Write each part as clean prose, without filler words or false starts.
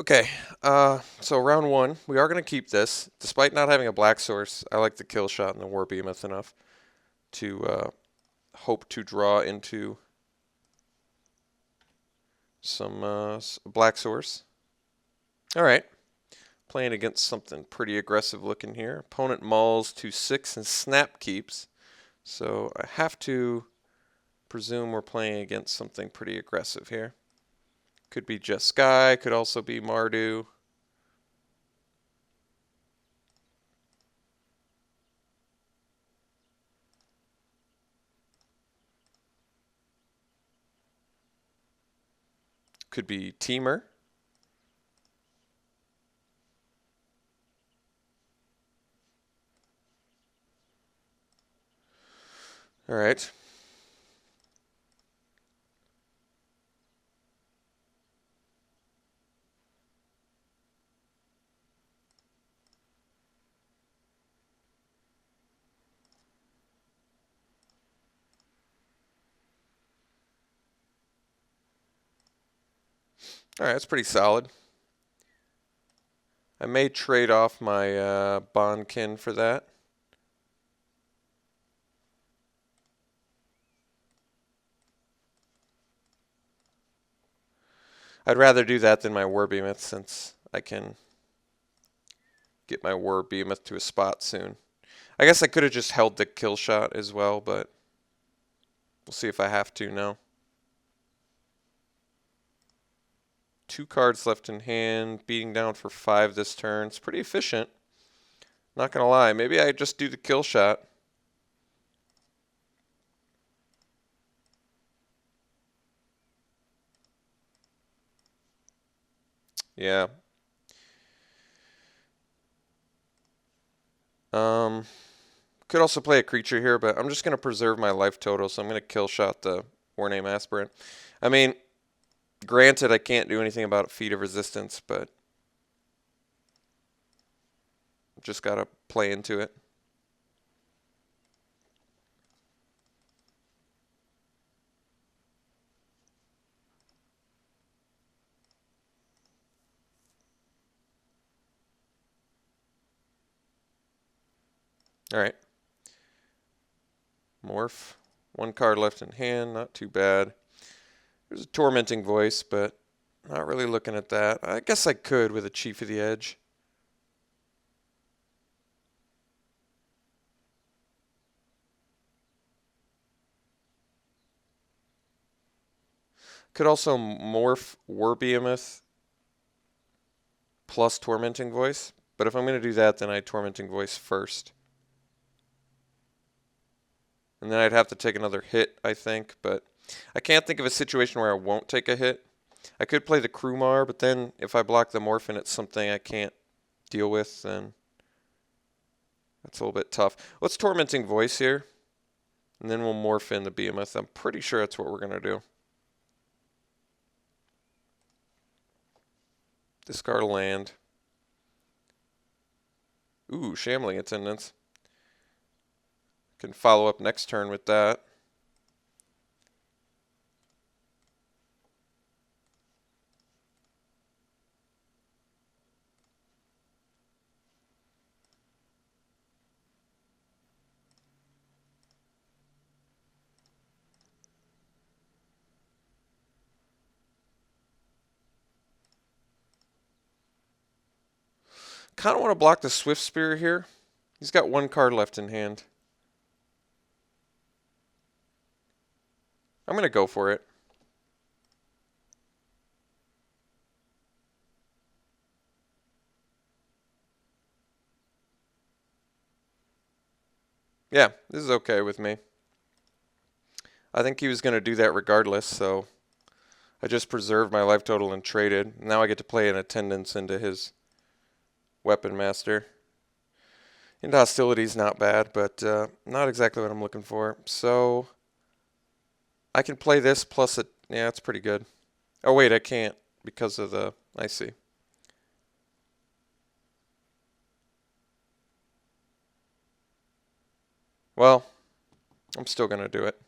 Okay, so round one, we are going to keep this. Despite not having a black source, I like the kill shot and the war behemoth enough to hope to draw into some black source. All right, playing against something pretty aggressive looking here. Opponent mauls to 6 and snap keeps, so I have to presume we're playing against something pretty aggressive here. Could be Jeskai, could also be Mardu. Could be Teamer. All right. All right, that's pretty solid. I may trade off my Bondkin for that. I'd rather do that than my War Behemoth since I can get my War Behemoth to a spot soon. I guess I could have just held the kill shot as well, but we'll see if I have to now. 2 cards left in hand, beating down for 5 this turn. It's pretty efficient. Not gonna lie, maybe I just do the kill shot. Yeah. Um, could also play a creature here, but I'm just gonna preserve my life total, so I'm gonna kill shot the Warname Aspirant. I mean, granted, I can't do anything about Feat of Resistance, but just gotta play into it. All right. Morph. 1 card left in hand, not too bad. There's a Tormenting Voice, but not really looking at that. I guess I could with a Chief of the Edge. Could also morph War Behemoth plus Tormenting Voice, but if I'm going to do that, then I Tormenting Voice first. And then I'd have to take another hit, I think, but I can't think of a situation where I won't take a hit. I could play the Krumar, but then if I block the Morph and it's something I can't deal with, then that's a little bit tough. Let's Tormenting Voice here, and then we'll morph in the Behemoth. I'm pretty sure that's what we're going to do. Discard a land. Ooh, Shambling Attendants. Can follow up next turn with that. Kind of want to block the Swift Spear here. He's got 1 card left in hand. I'm going to go for it. Yeah, this is okay with me. I think he was going to do that regardless, so I just preserved my life total and traded. Now I get to play an Attendance into his Weapon Master. Into Hostility's not bad, but not exactly what I'm looking for. So I can play this plus it. Yeah, it's pretty good. Oh, wait, I can't because of the. I see. Well, I'm still going to do it.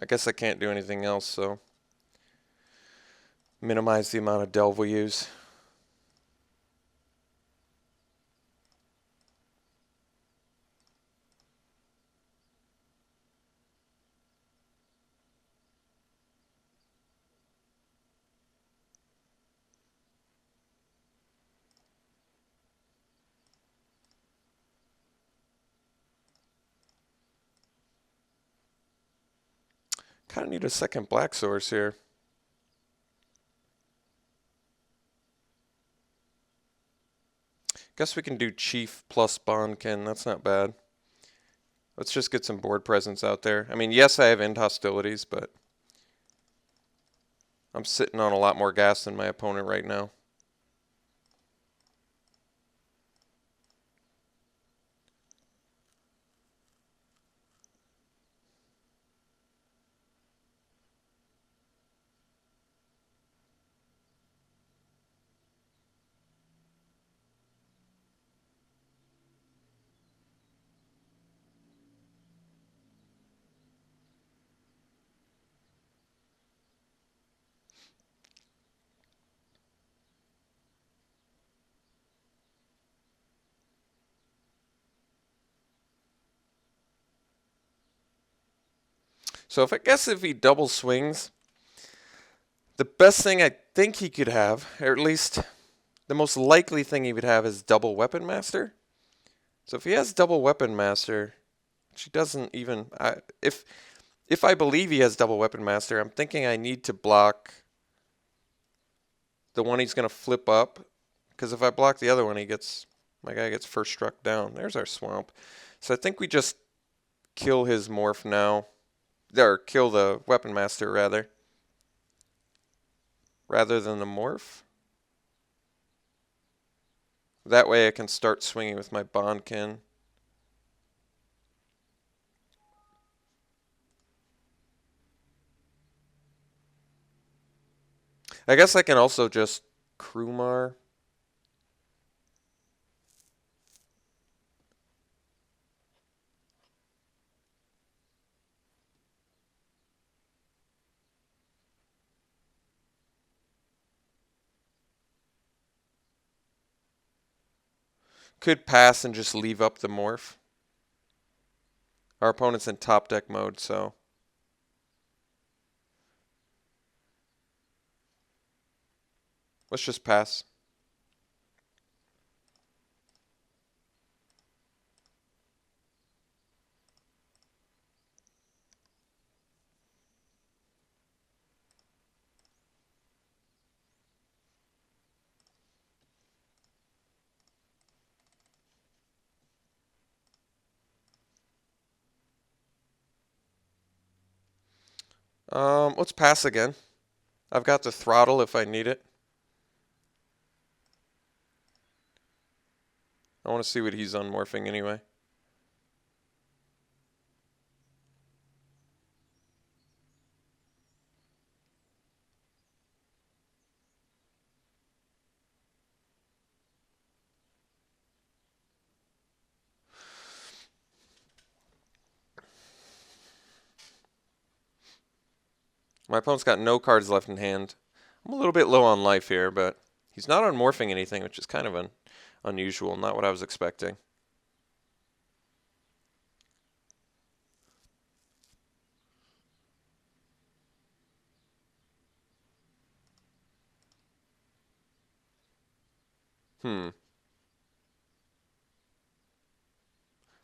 I guess I can't do anything else, so minimize the amount of delve we use. Kind of need a second black source here. Guess we can do Chief plus Bondkin. That's not bad. Let's just get some board presence out there. I mean, yes, I have end hostilities, but I'm sitting on a lot more gas than my opponent right now. So if he double swings, the best thing I think he could have, or at least the most likely thing he would have, is double Weapon Master. So if he has double Weapon Master, which he doesn't even, if I believe he has double Weapon Master, I'm thinking I need to block the one he's going to flip up, because if I block the other one, my guy gets first struck down. There's our swamp. So I think we just kill his morph now, or kill the Weapon Master rather than the morph. That way I can start swinging with my Bondkin. I guess I can also just Krumar. Could pass and just leave up the morph. Our opponent's in top deck mode, so let's just pass. Let's pass again. I've got the throttle if I need it. I want to see what he's unmorphing anyway. My opponent's got no cards left in hand. I'm a little bit low on life here, but he's not unmorphing anything, which is kind of unusual, not what I was expecting.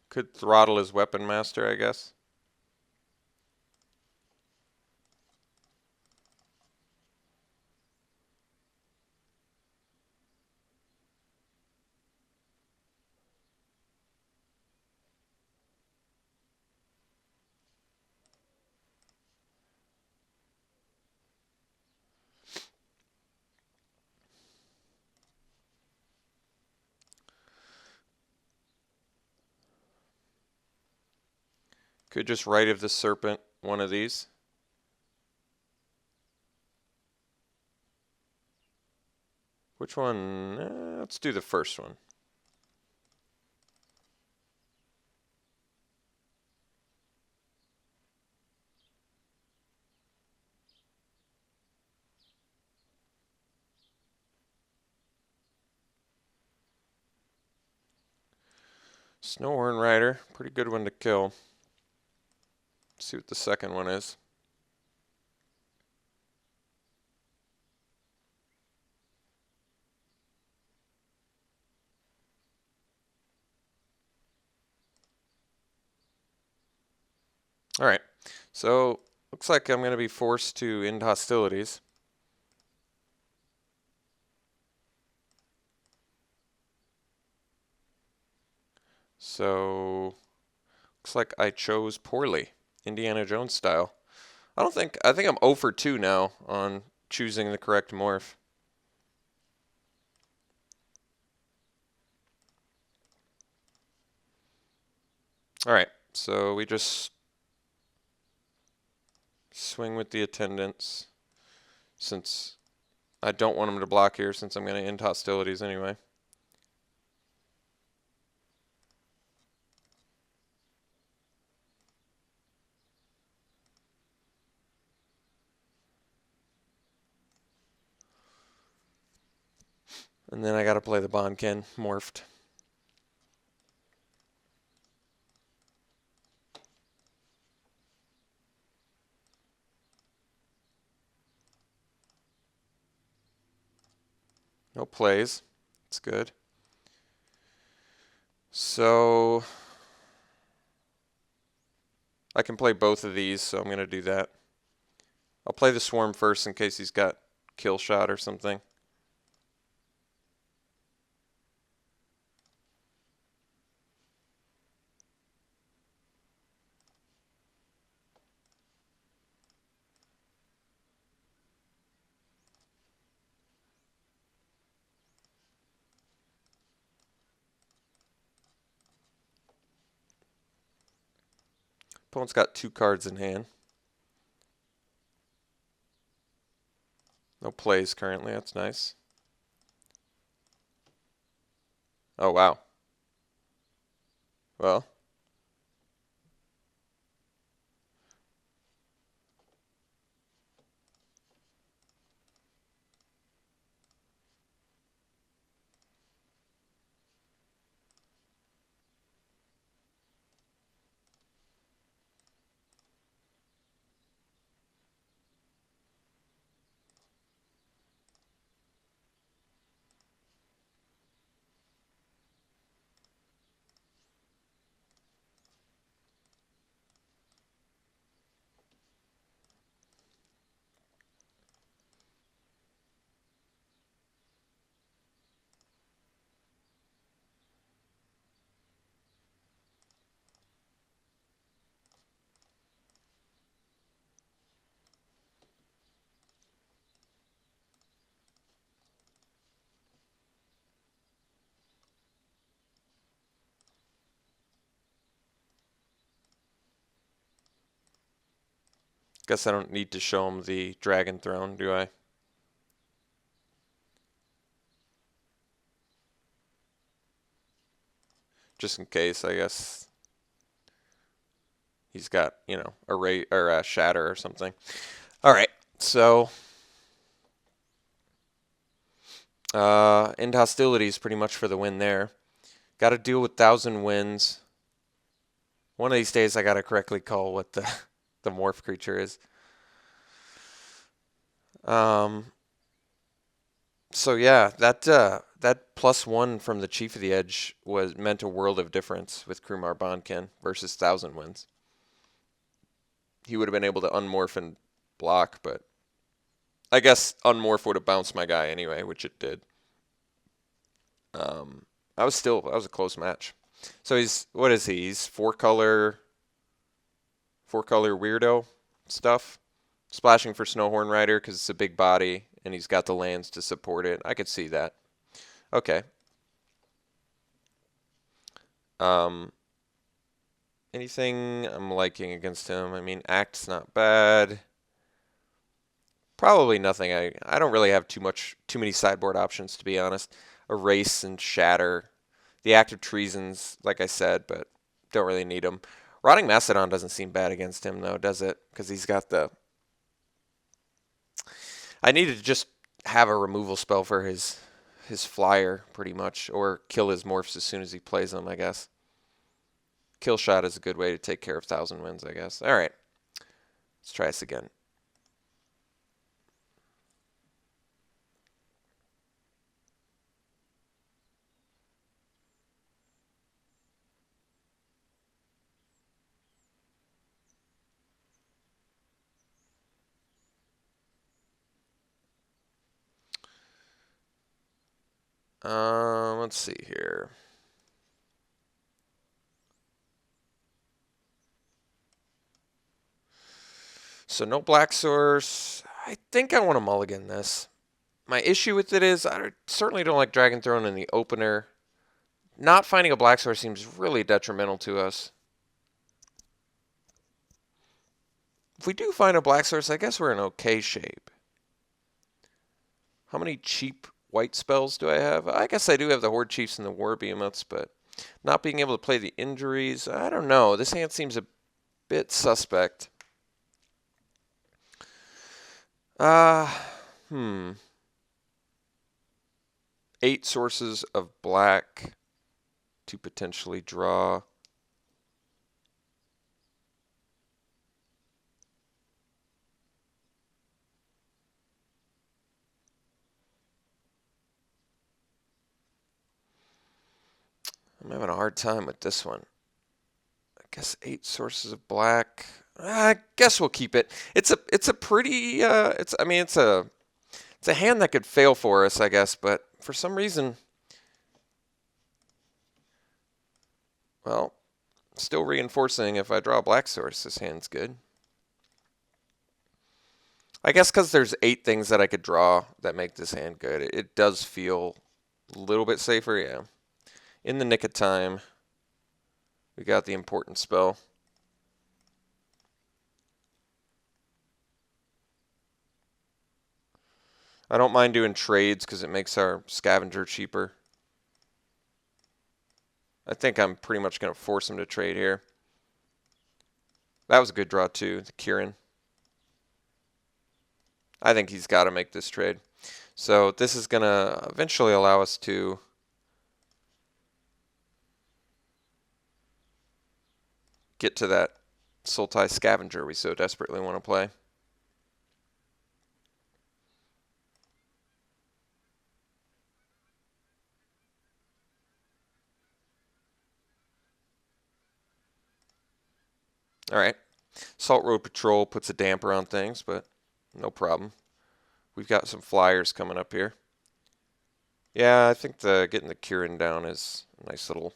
Could throttle his Weapon Master, I guess. Could just Rite of the Serpent one of these. Which one? Let's do the first one. Snowhorn Rider, pretty good one to kill. Let's see what the second one is. Alright, so looks like I'm going to be forced to end hostilities. So, looks like I chose poorly, Indiana Jones style. I think I'm 0 for 2 now on choosing the correct morph. Alright, so we just swing with the attendants, since I don't want them to block here, since I'm going to end hostilities anyway. And then I got to play the Bonkin morphed. No plays. It's good. So I can play both of these, so I'm going to do that. I'll play the Swarm first in case he's got kill shot or something. Opponent's got 2 cards in hand. No plays currently, that's nice. Oh, wow. Well, guess I don't need to show him the Dragon Throne, do I? Just in case, I guess. He's got, a ray or a shatter or something. All right, so end hostilities pretty much for the win there. Got to deal with 1,000 wins. One of these days, I got to correctly call what the the morph creature is. So yeah, that +1 from the Chief of the Edge meant a world of difference with Krumar Bonkin versus 1,000 wins. He would have been able to unmorph and block, but I guess unmorph would have bounced my guy anyway, which it did. That was a close match. So what is he? He's four color weirdo stuff. Splashing for Snowhorn Rider because it's a big body and he's got the lands to support it. I could see that. Okay. Anything I'm liking against him? I mean, Act's not bad. Probably nothing. I don't really have too many sideboard options, to be honest. Erase and Shatter. The Act of Treason's, like I said, but don't really need them. Rotting Mastodon doesn't seem bad against him, though, does it? Because he's got the... I need to just have a removal spell for his flyer, pretty much, or kill his morphs as soon as he plays them, I guess. Kill shot is a good way to take care of 1,000 wins, I guess. All right. Let's try this again. Let's see here. So no black source. I think I want to mulligan this. My issue with it is I certainly don't like Dragon Throne in the opener. Not finding a black source seems really detrimental to us. If we do find a black source, I guess we're in okay shape. How many cheap white spells do I have? I guess I do have the Horde Chiefs and the War Behemoths, but not being able to play the injuries, I don't know. This hand seems a bit suspect. 8 sources of black to potentially draw. I'm having a hard time with this one. I guess 8 sources of black. I guess we'll keep it. It's a pretty it's a hand that could fail for us, I guess, but for some reason, well, still reinforcing if I draw a black source, this hand's good. I guess because there's 8 things that I could draw that make this hand good. It does feel a little bit safer, yeah. In the nick of time, we got the important spell. I don't mind doing trades because it makes our scavenger cheaper. I think I'm pretty much going to force him to trade here. That was a good draw too, the Kieran. I think he's got to make this trade. So this is going to eventually allow us to get to that Sultai Scavenger we so desperately want to play. All right. Salt Road Patrol puts a damper on things, but no problem. We've got some flyers coming up here. Yeah, I think getting the Kieran down is a nice little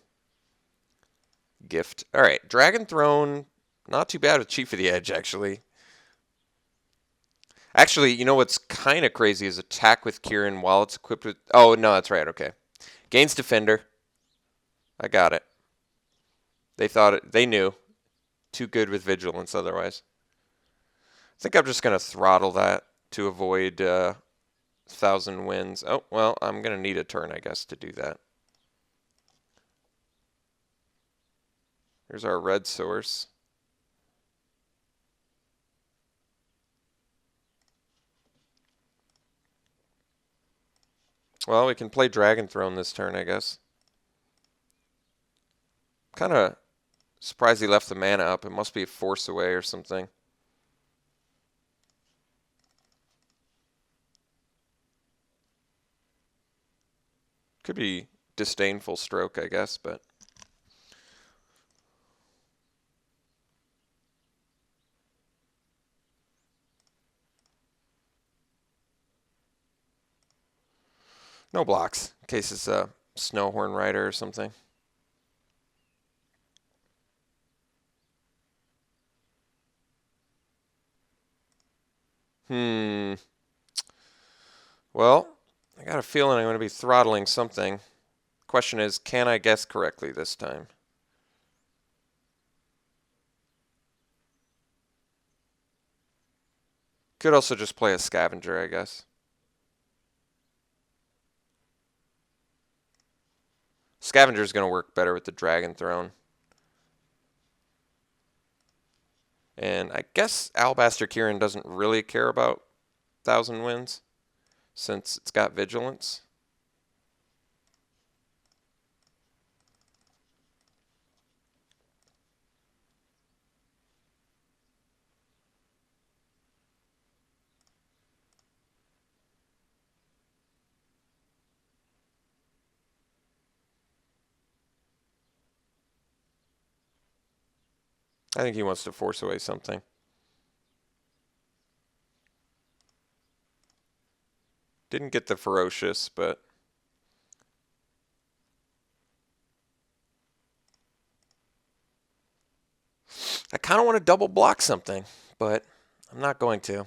gift. All right, Dragon Throne, not too bad with Chief of the Edge, actually. Actually, you know what's kind of crazy is attack with Kieran while it's equipped with... Oh, no, that's right, okay. Gains Defender. I got it. They thought it... They knew. Too good with Vigilance otherwise. I think I'm just going to throttle that to avoid 1,000 wins. Oh, well, I'm going to need a turn, I guess, to do that. Here's our red source. Well, we can play Dragon Throne this turn, I guess. Kind of surprised he left the mana up. It must be a force away or something. Could be disdainful stroke, I guess, but... No blocks, in case it's a Snowhorn Rider or something. Well, I got a feeling I'm going to be throttling something. Question is, can I guess correctly this time? Could also just play a Scavenger, I guess. Scavenger is going to work better with the Dragon Throne. And I guess Alabaster Kieran doesn't really care about 1,000 wins since it's got Vigilance. I think he wants to force away something. Didn't get the ferocious, but I kind of want to double block something, but I'm not going to.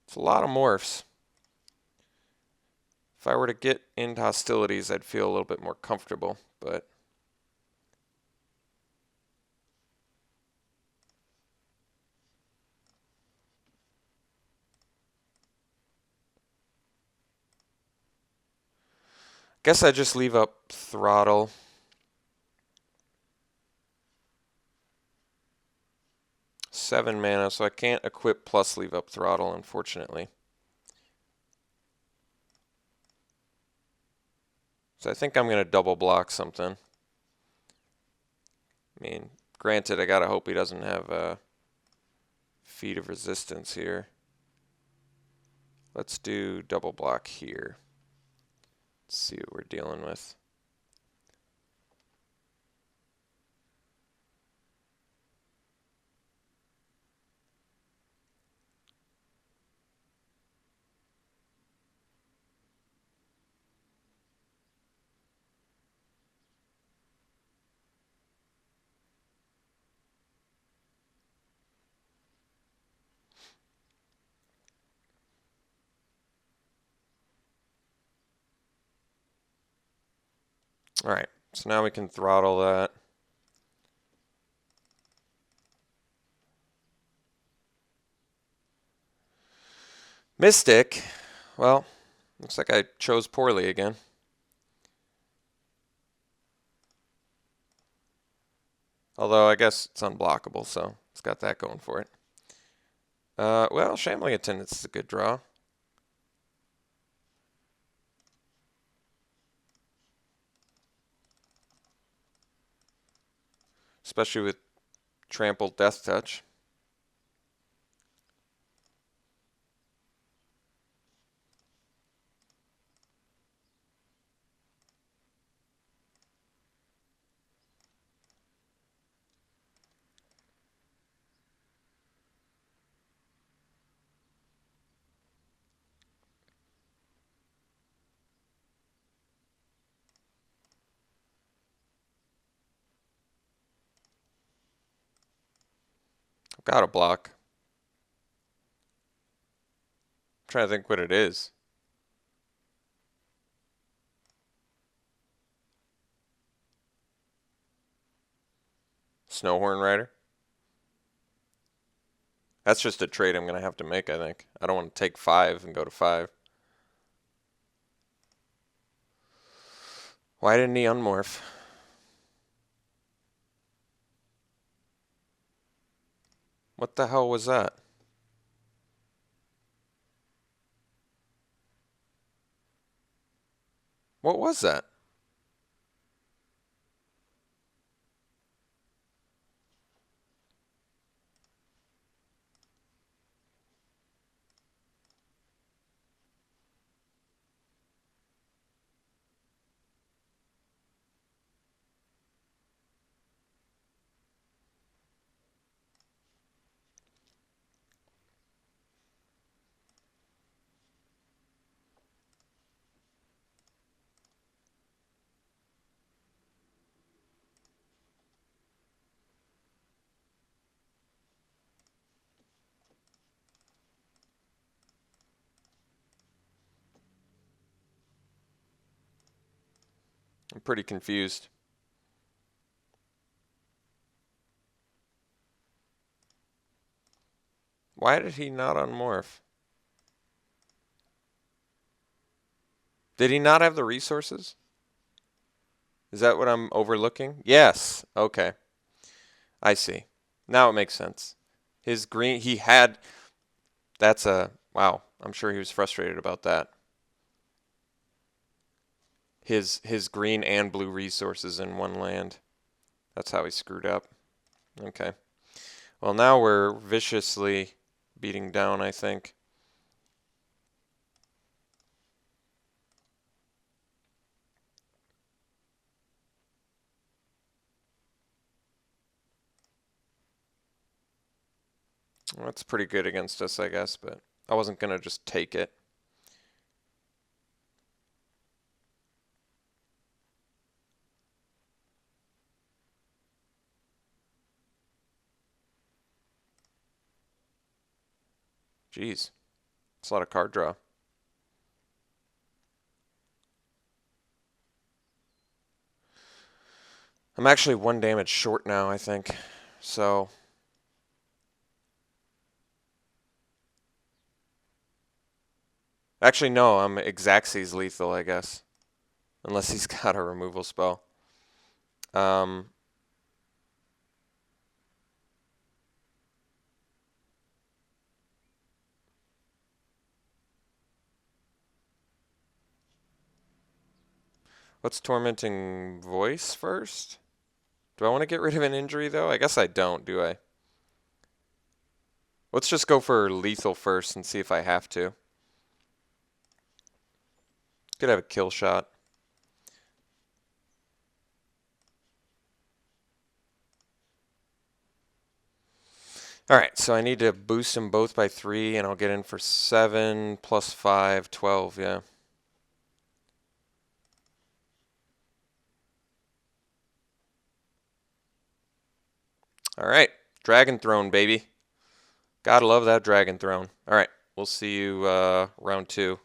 It's a lot of morphs. If I were to get into hostilities, I'd feel a little bit more comfortable, but guess I just leave up throttle. Seven mana, so I can't equip plus leave up throttle, unfortunately. So I think I'm going to double block something. I mean, granted, I got to hope he doesn't have a Feat of Resistance here. Let's do double block here. Let's see what we're dealing with. All right, so now we can throttle that. Mystic, well, looks like I chose poorly again. Although I guess it's unblockable, so it's got that going for it. Well, Shambling Attendance is a good draw. Especially with Trampled Death Touch. I've got a block. I'm trying to think what it is. Snowhorn Rider. That's just a trade I'm going to have to make, I think. I don't want to take 5 and go to 5. Why didn't he unmorph? What the hell was that? What was that? I'm pretty confused. Why did he not unmorph? Did he not have the resources? Is that what I'm overlooking? Yes. Okay. I see. Now it makes sense. His green, he had, that's a, wow. I'm sure he was frustrated about that. His green and blue resources in one land. That's how he screwed up. Okay. Well, now we're viciously beating down, I think. That's pretty good against us, I guess, but I wasn't going to just take it. Jeez, it's a lot of card draw. I'm actually 1 damage short now, I think. So actually, no, I'm Xaxes lethal, I guess. Unless he's got a removal spell. What's Tormenting Voice first? Do I want to get rid of an injury, though? I guess I don't, do I? Let's just go for lethal first and see if I have to. Could have a kill shot. Alright, so I need to boost them both by 3, and I'll get in for 7 plus 5, 12, yeah. Alright, Dragon Throne, baby. Gotta love that Dragon Throne. Alright, we'll see you round 2.